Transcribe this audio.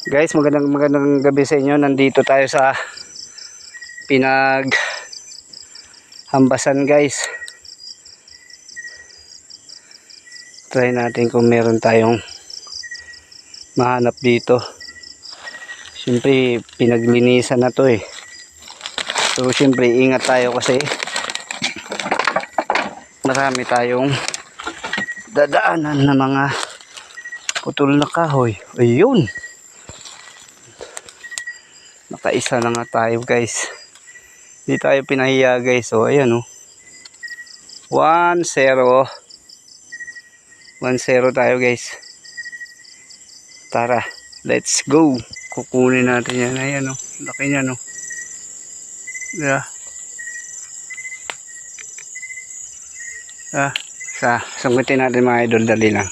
Guys, magandang gabi sa inyo. Nandito tayo sa Hambasan guys. Try natin kung meron tayong mahanap dito. Siyempre pinaglinisan na to eh. So siyempre ingat tayo kasi marami tayong dadaanan na mga putol na kahoy. Ayun, nakaisa na nga tayo guys. Hindi tayo pinahiya guys. So ayan oh, 1-0 tayo guys. Tara, let's go. Kukunin natin yan. Ayan oh, laki niya no. Yeah. Sanggutin natin mga idol, dali lang.